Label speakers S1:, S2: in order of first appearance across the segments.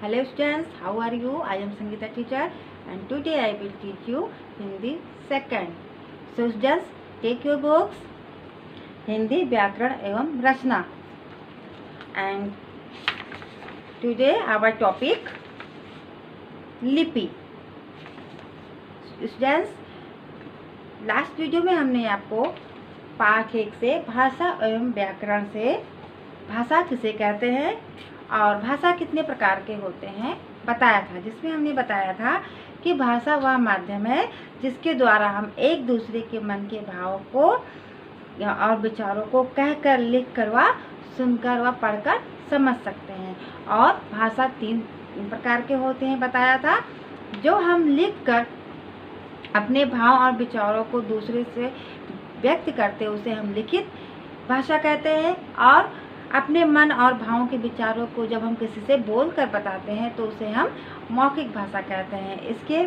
S1: Hello students, how are you? I am Sangeeta teacher and today I will teach you Hindi second. So students, take your books Hindi व्याकरण एवं रचना and today our topic लिपि. Students, last video में हमने आपको पाठ 1 से भाषा एवं व्याकरण से भाषा किसे कहते हैं और भाषा कितने प्रकार के होते हैं बताया था, जिसमें हमने बताया था कि भाषा वह माध्यम है जिसके द्वारा हम एक दूसरे के मन के भावों को और विचारों को कहकर, लिखकर व सुनकर व पढ़कर समझ सकते हैं. और भाषा 3 प्रकार के होते हैं बताया था. जो हम लिखकर अपने भाव और विचारों को दूसरे से व्यक्त करते हैं उसे हम लिखित भाषा कहते हैं, और अपने मन और भावों के विचारों को जब हम किसी से बोलकर बताते हैं तो उसे हम मौखिक भाषा कहते हैं. इसके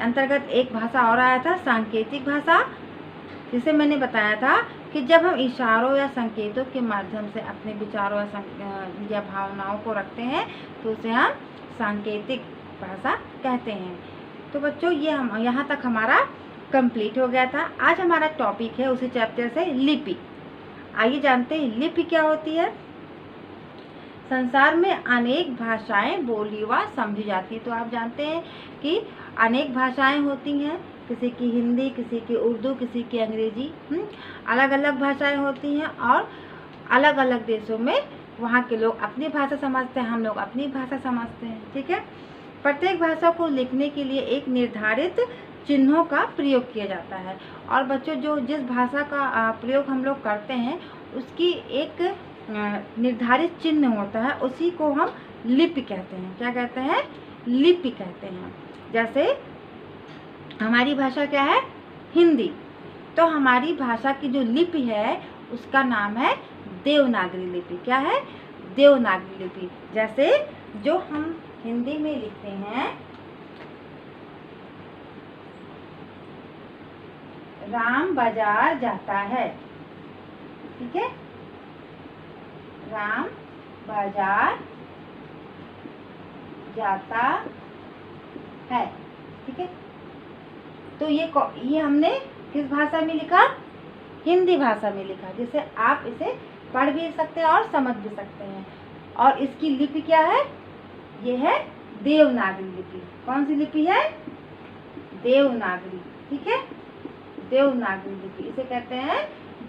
S1: अंतर्गत एक भाषा और आया था सांकेतिक भाषा, जिसे मैंने बताया था कि जब हम इशारों या संकेतों के माध्यम से अपने विचारों या भावनाओं को रखते हैं तो उसे हम सांकेतिक भाषा कहते हैं. तो बच्चों, ये हम यहाँ तक हमारा कंप्लीट हो गया था. आज हमारा टॉपिक है उसी चैप्टर से लिपि. आइए जानते हैं लिपि क्या होती है. संसार में अनेक भाषाएं बोली व समझी जाती है. तो आप जानते हैं कि अनेक भाषाएं होती हैं, किसी की हिंदी, किसी की उर्दू, किसी की अंग्रेजी, अलग अलग भाषाएं होती हैं और अलग अलग देशों में वहाँ के लोग अपनी भाषा समझते हैं, हम लोग अपनी भाषा समझते हैं. ठीक है. प्रत्येक भाषा को लिखने के लिए एक निर्धारित चिन्हों का प्रयोग किया जाता है. और बच्चों, जो जिस भाषा का प्रयोग हम लोग करते हैं उसकी एक निर्धारित चिन्ह होता है, उसी को हम लिपि कहते हैं. क्या कहते हैं? लिपि कहते हैं. जैसे हमारी भाषा क्या है? हिंदी. तो हमारी भाषा की जो लिपि है उसका नाम है देवनागरी लिपि. क्या है? देवनागरी लिपि. जैसे जो हम हिंदी में लिखते हैं, राम बाजार जाता है. ठीक है. राम बाजार जाता है. ठीक है. तो ये हमने किस भाषा में लिखा? हिंदी भाषा में लिखा. जिसे आप इसे पढ़ भी सकते हैं और समझ भी सकते हैं. और इसकी लिपि क्या है? ये है देवनागरी लिपि. कौन सी लिपि है? देवनागरी. ठीक है. देवनागरी लिपि, इसे कहते हैं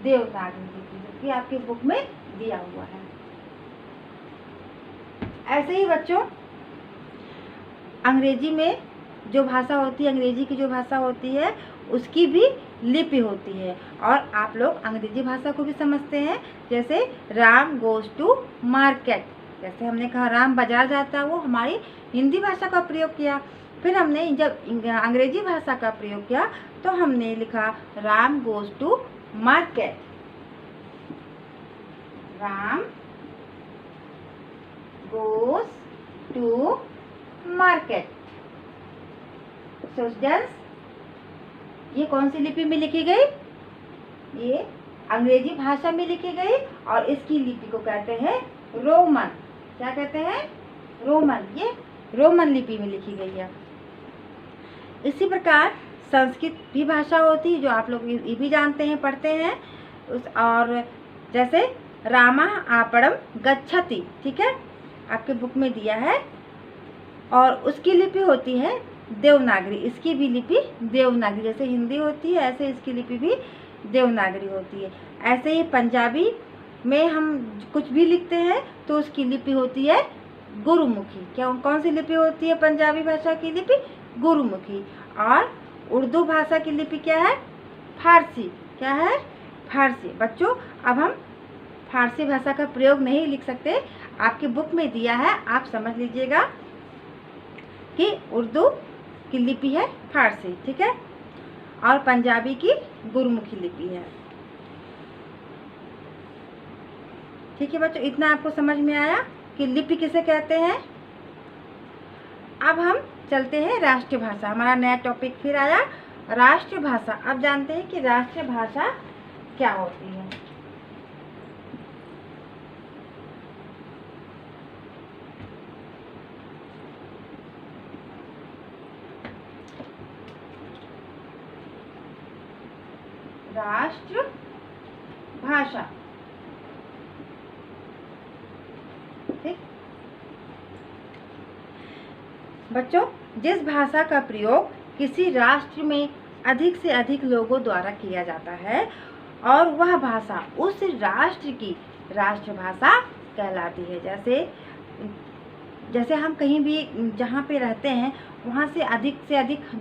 S1: देवनागरी लिपि, जो कि आपके बुक में दिया हुआ है. ऐसे ही बच्चों, अंग्रेजी में जो भाषा होती है, अंग्रेजी की जो भाषा होती है उसकी भी लिपि होती है. और आप लोग अंग्रेजी भाषा को भी समझते हैं. जैसे राम गोज टू मार्केट. जैसे हमने कहा राम बाजार जाता है, वो हमारी हिंदी भाषा का प्रयोग किया. फिर हमने जब अंग्रेजी भाषा का प्रयोग किया तो हमने लिखा Ram goes to market. Ram goes to market. So students, ये कौन सी लिपि में लिखी गई? ये अंग्रेजी भाषा में लिखी गई और इसकी लिपि को कहते हैं रोमन. क्या कहते हैं? रोमन. ये रोमन लिपि में लिखी गई है. इसी प्रकार संस्कृत भी भाषा होती है, जो आप लोग ये भी जानते हैं, पढ़ते हैं. और जैसे रामा आपणम गच्छति. ठीक है. आपके बुक में दिया है. और उसकी लिपि होती है देवनागरी. इसकी भी लिपि देवनागरी. जैसे हिंदी होती है ऐसे इसकी लिपि भी देवनागरी होती है. ऐसे ही पंजाबी में हम कुछ भी लिखते हैं तो उसकी लिपि होती है गुरुमुखी. क्या कौन सी लिपि होती है पंजाबी भाषा की लिपि? गुरुमुखी. और उर्दू भाषा की लिपि क्या है? फारसी. क्या है? फारसी. बच्चों, अब हम फारसी भाषा का प्रयोग नहीं लिख सकते. आपके बुक में दिया है, आप समझ लीजिएगा कि उर्दू की लिपि है फारसी. ठीक है. और पंजाबी की गुरुमुखी लिपि है. ठीक है बच्चों, इतना आपको समझ में आया कि लिपि किसे कहते हैं. अब हम चलते हैं राष्ट्रीय भाषा. हमारा नया टॉपिक फिर आया, राष्ट्रीय भाषा. अब जानते हैं कि राष्ट्रीय भाषा क्या होती है. राष्ट्रभाषा। ठीक बच्चों, जिस भाषा का प्रयोग किसी राष्ट्र में अधिक से अधिक लोगों द्वारा किया जाता है और वह भाषा उस राष्ट्र की राष्ट्रभाषा कहलाती है। जैसे हम कहीं भी जहाँ पे रहते हैं वहाँ से अधिक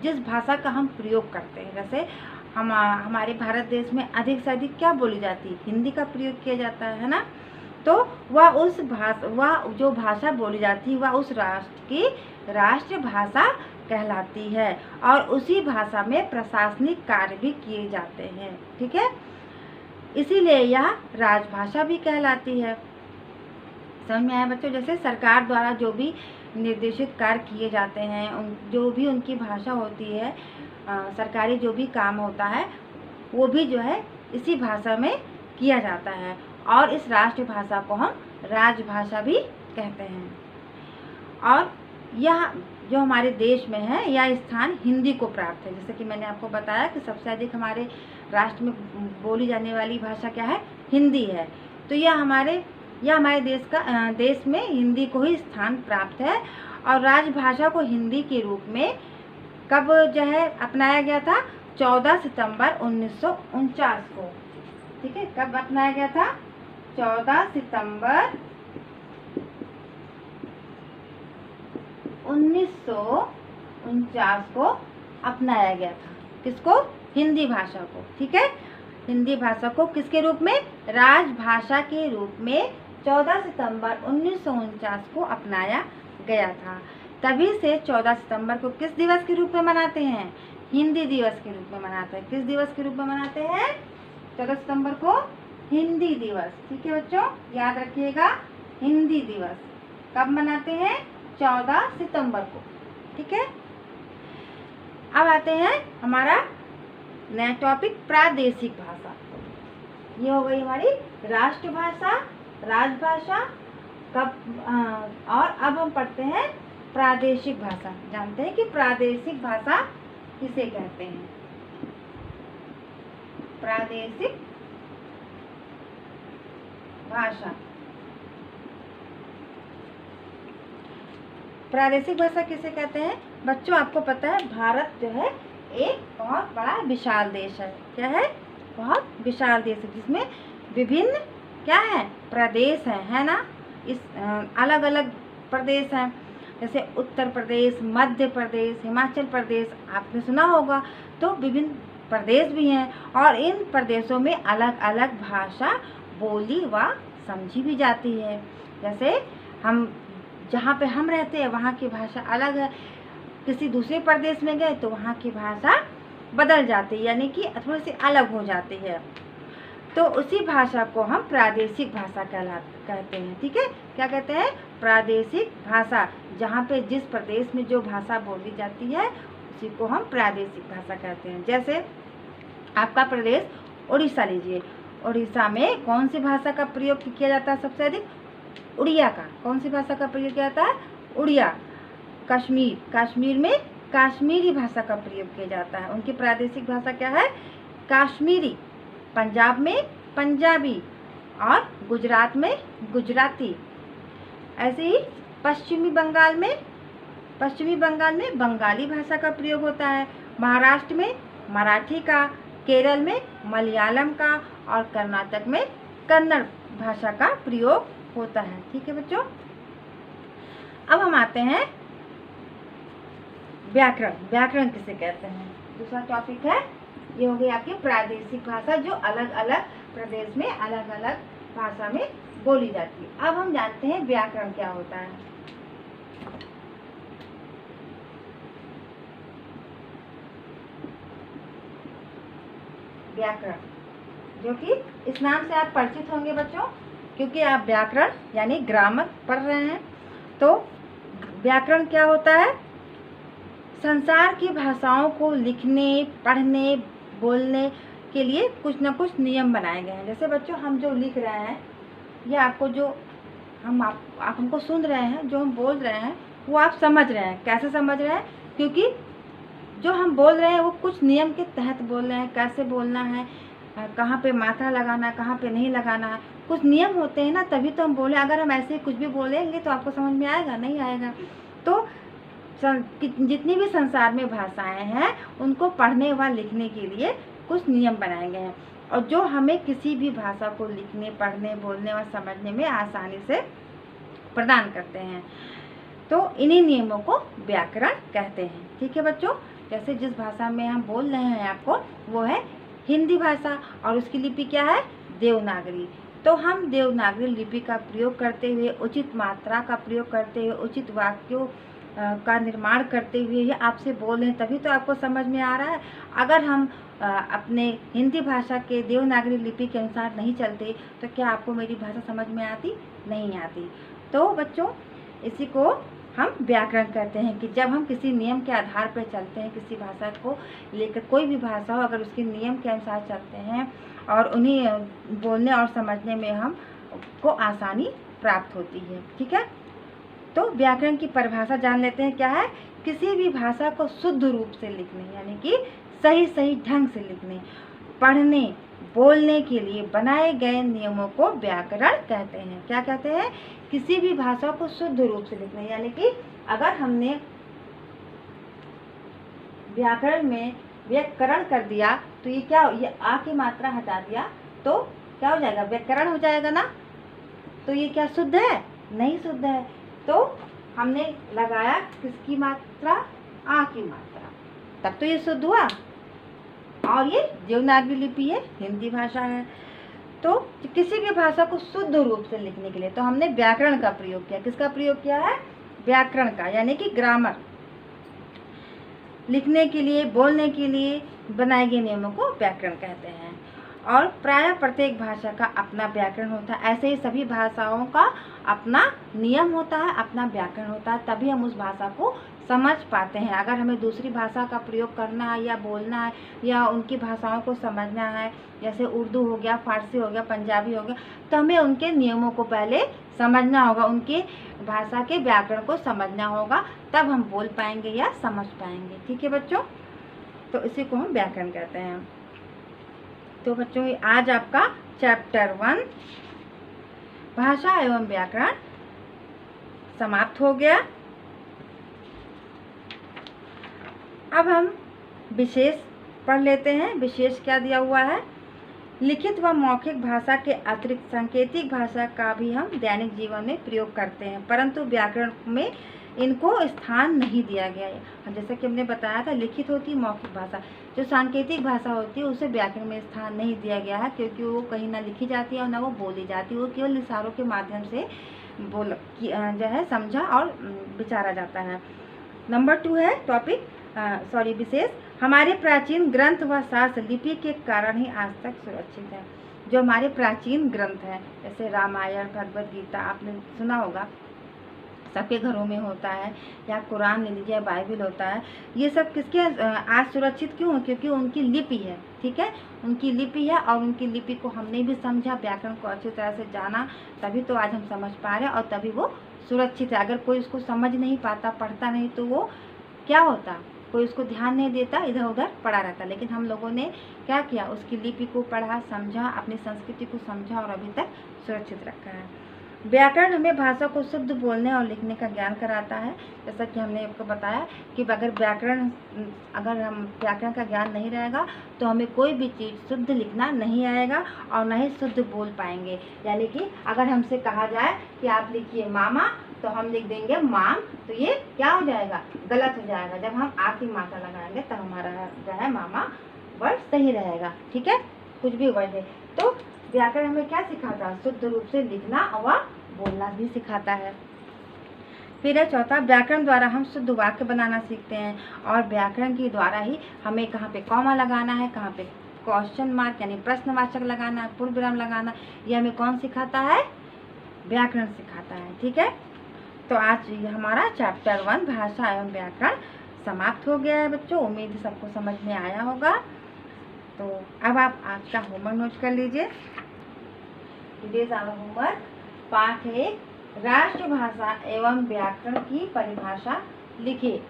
S1: जिस भाषा का हम प्रयोग करते हैं, जैसे हमारे भारत देश में अधिक से अधिक क्या बोली जाती है, हिंदी का प्रयोग किया जाता है ना। तो वह जो भाषा बोली जाती है वह उस राष्ट्र की राष्ट्रभाषा कहलाती है और उसी भाषा में प्रशासनिक कार्य भी किए जाते हैं। ठीक है, इसीलिए यह राजभाषा भी कहलाती है। समझ में आया बच्चों? जैसे सरकार द्वारा जो भी निर्देशित कार्य किए जाते हैं, जो भी उनकी भाषा होती है, सरकारी जो भी काम होता है वो भी जो है इसी भाषा में किया जाता है और इस राष्ट्रभाषा को हम राजभाषा भी कहते हैं। और यह जो हमारे देश में है यह स्थान हिंदी को प्राप्त है। जैसे कि मैंने आपको बताया कि सबसे अधिक हमारे राष्ट्र में बोली जाने वाली भाषा क्या है, हिंदी है। तो यह हमारे देश में हिंदी को ही स्थान प्राप्त है। और राजभाषा को हिंदी के रूप में कब जो है अपनाया गया था, 14 सितंबर 1949 को। ठीक है, कब अपनाया गया था, 14 सितंबर 1949 को अपनाया गया था। किसको? हिंदी भाषा को। ठीक है, हिंदी भाषा को किसके रूप में, राजभाषा के रूप में 14 सितंबर 1949 को अपनाया गया था। तभी से 14 सितंबर को किस दिवस के रूप में मनाते हैं, हिंदी दिवस के रूप में मनाते हैं। किस दिवस के रूप में मनाते हैं, 14 सितंबर को हिंदी दिवस। ठीक है बच्चों, याद रखिएगा, हिंदी दिवस कब मनाते हैं, 14 सितंबर को। ठीक है, अब आते हैं हमारा नया टॉपिक, प्रादेशिक भाषा। ये हो गई हमारी राष्ट्रभाषा, राजभाषा और अब हम पढ़ते हैं प्रादेशिक भाषा। जानते हैं कि प्रादेशिक भाषा किसे कहते हैं, प्रादेशिक भाषा। प्रादेशिक भाषा किसे कहते हैं बच्चों? आपको पता है भारत जो है एक बहुत बड़ा विशाल देश है। क्या है? बहुत विशाल देश है, जिसमें विभिन्न क्या है, प्रदेश है ना। इस अलग अलग प्रदेश हैं, जैसे उत्तर प्रदेश, मध्य प्रदेश, हिमाचल प्रदेश, आपने सुना होगा। तो विभिन्न प्रदेश भी हैं और इन प्रदेशों में अलग अलग भाषा बोली व समझी भी जाती है। जैसे हम जहाँ पे हम रहते हैं वहाँ की भाषा अलग है, किसी दूसरे प्रदेश में गए तो वहाँ की भाषा बदल जाती है, यानी कि थोड़ी सी अलग हो जाती है। तो उसी भाषा को हम प्रादेशिक भाषा कहते हैं। ठीक है, क्या कहते हैं, प्रादेशिक भाषा। जहाँ पे जिस प्रदेश में जो भाषा बोली जाती है उसी को हम प्रादेशिक भाषा कहते हैं। जैसे आपका प्रदेश उड़ीसा लीजिए, उड़ीसा में कौन सी भाषा का प्रयोग किया जाता है सबसे अधिक, उड़िया का। कौन सी भाषा का प्रयोग किया जाता है, उड़िया। कश्मीर में काश्मीरी भाषा का प्रयोग किया जाता है, उनकी प्रादेशिक भाषा क्या है, काश्मीरी। पंजाब में पंजाबी और गुजरात में गुजराती। ऐसे ही पश्चिमी बंगाल में बंगाली भाषा का प्रयोग होता है। महाराष्ट्र में मराठी का, केरल में मलयालम का और कर्नाटक में कन्नड़ भाषा का प्रयोग होता है। ठीक है बच्चों, अब हम आते हैं व्याकरण। व्याकरण किसे कहते हैं, दूसरा टॉपिक है। ये हो गई आपकी प्रादेशिक भाषा जो अलग अलग प्रदेश में अलग अलग भाषा में बोली जाती है। अब हम जानते हैं व्याकरण क्या होता है। व्याकरण, जो कि इस नाम से आप परिचित होंगे बच्चों, क्योंकि आप व्याकरण यानी ग्रामर पढ़ रहे हैं। तो व्याकरण क्या होता है, संसार की भाषाओं को लिखने, पढ़ने, बोलने के लिए कुछ न कुछ नियम बनाए गए हैं। जैसे बच्चों हम जो लिख रहे हैं या आपको जो आप हमको सुन रहे हैं, जो हम बोल रहे हैं वो आप समझ रहे हैं। कैसे समझ रहे हैं, क्योंकि जो हम बोल रहे हैं वो कुछ नियम के तहत बोल रहे हैं। कैसे बोलना है, कहाँ पे मात्रा लगाना है, कहाँ पे नहीं लगाना है, कुछ नियम होते हैं ना, तभी तो हम बोले। अगर हम ऐसे कुछ भी बोलेंगे तो आपको समझ में आएगा? नहीं आएगा। तो जितनी भी संसार में भाषाएं हैं उनको पढ़ने व लिखने के लिए कुछ नियम बनाए गए हैं, और जो हमें किसी भी भाषा को लिखने, पढ़ने, बोलने और समझने में आसानी से प्रदान करते हैं। तो इन्हीं नियमों को व्याकरण कहते हैं। ठीक है बच्चों, जैसे जिस भाषा में हम बोल रहे हैं आपको, वो है हिंदी भाषा, और उसकी लिपि क्या है? देवनागरी। तो हम देवनागरी लिपि का प्रयोग करते हुए, उचित मात्रा का प्रयोग करते हुए, उचित वाक्यों का निर्माण करते हुए ये आपसे बोल रहे हैं, तभी तो आपको समझ में आ रहा है। अगर हम अपने हिंदी भाषा के देवनागरी लिपि के अनुसार नहीं चलते तो क्या आपको मेरी भाषा समझ में आती? नहीं आती। तो बच्चों, इसी को हम व्याकरण कहते हैं कि जब हम किसी नियम के आधार पर चलते हैं, किसी भाषा को लेकर, कोई भी भाषा हो, अगर उसके नियम के अनुसार चलते हैं और उन्हें बोलने और समझने में हम को आसानी प्राप्त होती है। ठीक है, तो व्याकरण की परिभाषा जान लेते हैं। क्या है? किसी भी भाषा को शुद्ध रूप से लिखने, यानी कि सही ढंग से लिखने, पढ़ने, बोलने के लिए बनाए गए नियमों को व्याकरण कहते हैं। क्या कहते हैं? किसी भी भाषा को शुद्ध रूप से लिखने, यानी कि अगर हमने व्याकरण में व्याकरण कर दिया तो ये क्या, ये आ की मात्रा हटा दिया तो क्या हो जाएगा? व्याकरण हो जाएगा ना। तो ये क्या शुद्ध है? नहीं शुद्ध है। तो हमने लगाया किसकी मात्रा? आ की मात्रा, तब तो ये शुद्ध हुआ। और ये देवनागरी लिपि है, हिंदी भाषा है। तो किसी भी भाषा को शुद्ध रूप से लिखने के लिए तो हमने व्याकरण का प्रयोग किया। किसका प्रयोग किया है? व्याकरण का, यानी कि ग्रामर। लिखने के लिए, बोलने के लिए बनाए गए नियमों को व्याकरण कहते हैं। और प्रायः प्रत्येक भाषा का अपना व्याकरण होता है। ऐसे ही सभी भाषाओं का अपना नियम होता है, अपना व्याकरण होता है, तभी हम उस भाषा को समझ पाते हैं। अगर हमें दूसरी भाषा का प्रयोग करना है या बोलना है या उनकी भाषाओं को समझना है, जैसे उर्दू हो गया, फारसी हो गया, पंजाबी हो गया, तो हमें उनके नियमों को पहले समझना होगा, उनके भाषा के व्याकरण को समझना होगा, तब हम बोल पाएंगे या समझ पाएंगे। ठीक है बच्चों, तो इसी को हम व्याकरण कहते हैं। तो बच्चों, आज आपका चैप्टर 1 भाषा एवं व्याकरण समाप्त हो गया। अब हम विशेष पढ़ लेते हैं। विशेष क्या दिया हुआ है? लिखित व मौखिक भाषा के अतिरिक्त सांकेतिक भाषा का भी हम दैनिक जीवन में प्रयोग करते हैं, परंतु व्याकरण में इनको स्थान नहीं दिया गया है। जैसा कि हमने बताया था, लिखित होती है मौखिक भाषा, जो सांकेतिक भाषा होती है उसे व्याकरण में स्थान नहीं दिया गया है, क्योंकि वो कहीं ना लिखी जाती है और ना वो बोली जाती है। वो केवल इशारों के माध्यम से जो है समझा और विचारा जाता है। नंबर 2 है टॉपिक विशेष। हमारे प्राचीन ग्रंथ व शास्त्र लिपि के कारण ही आज तक सुरक्षित है। जो हमारे प्राचीन ग्रंथ हैं, जैसे रामायण, भगवद गीता, आपने सुना होगा, सबके घरों में होता है, या कुरान ले लीजिए, बाइबल होता है। ये सब किसके आज सुरक्षित क्यों? क्योंकि उनकी लिपि है। ठीक है, उनकी लिपि है, और उनकी लिपि को हमने भी समझा, व्याकरण को अच्छी तरह से जाना, तभी तो आज हम समझ पा रहे हैं, और तभी वो सुरक्षित है। अगर कोई उसको समझ नहीं पाता, पढ़ता नहीं, तो वो क्या होता? कोई उसको ध्यान नहीं देता, इधर उधर पड़ा रहता। लेकिन हम लोगों ने क्या किया? उसकी लिपि को पढ़ा, समझा, अपनी संस्कृति को समझा और अभी तक सुरक्षित रखा है। व्याकरण हमें भाषा को शुद्ध बोलने और लिखने का ज्ञान कराता है। जैसा कि हमने आपको बताया कि अगर हम व्याकरण का ज्ञान नहीं रहेगा तो हमें कोई भी चीज़ शुद्ध लिखना नहीं आएगा और न ही शुद्ध बोल पाएंगे। यानी कि अगर हमसे कहा जाए कि आप लिखिए मामा, तो हम लिख देंगे माम, तो ये क्या हो जाएगा? गलत हो जाएगा। जब हम आ की मात्रा लगाएंगे तब हमारा जो है मामा वर्ड सही रहेगा। ठीक है, कुछ भी वर्ड है। तो व्याकरण हमें क्या सिखाता है? शुद्ध रूप से लिखना व बोलना भी सिखाता है। फिर है चौथा, व्याकरण द्वारा हम शुद्ध वाक्य बनाना सीखते हैं, और व्याकरण के द्वारा ही हमें कहाँ पे कॉमा लगाना है, कहाँ पे क्वेश्चन मार्क यानी प्रश्नवाचक लगाना है, पूर्ण विराम लगाना, ये हमें कौन सिखाता है? व्याकरण सिखाता है। ठीक है, तो आज हमारा चैप्टर 1 भाषा एवं व्याकरण समाप्त हो गया है बच्चों। उम्मीद सबको समझ में आया होगा। तो अब आप आज का होमवर्क नोट कर लीजिए। टुडेज आवर होमवर्क, पाठ 1, राष्ट्रभाषा एवं व्याकरण की परिभाषा लिखिए।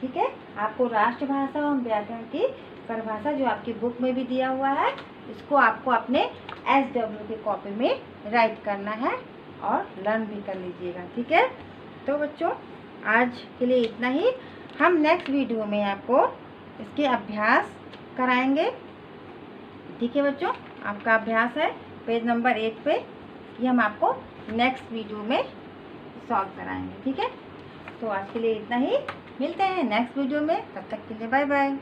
S1: ठीक है, आपको राष्ट्रभाषा एवं व्याकरण की परिभाषा जो आपकी बुक में भी दिया हुआ है, इसको आपको अपने SW के कॉपी में राइट करना है और लर्न भी कर लीजिएगा। ठीक है, तो बच्चों आज के लिए इतना ही। हम नेक्स्ट वीडियो में आपको इसके अभ्यास कराएंगे। ठीक है बच्चों, आपका अभ्यास है पेज नंबर 8 पे, ये हम आपको नेक्स्ट वीडियो में सॉल्व कराएंगे। ठीक है, तो आज के लिए इतना ही, मिलते हैं नेक्स्ट वीडियो में, तब तक के लिए बाय बाय।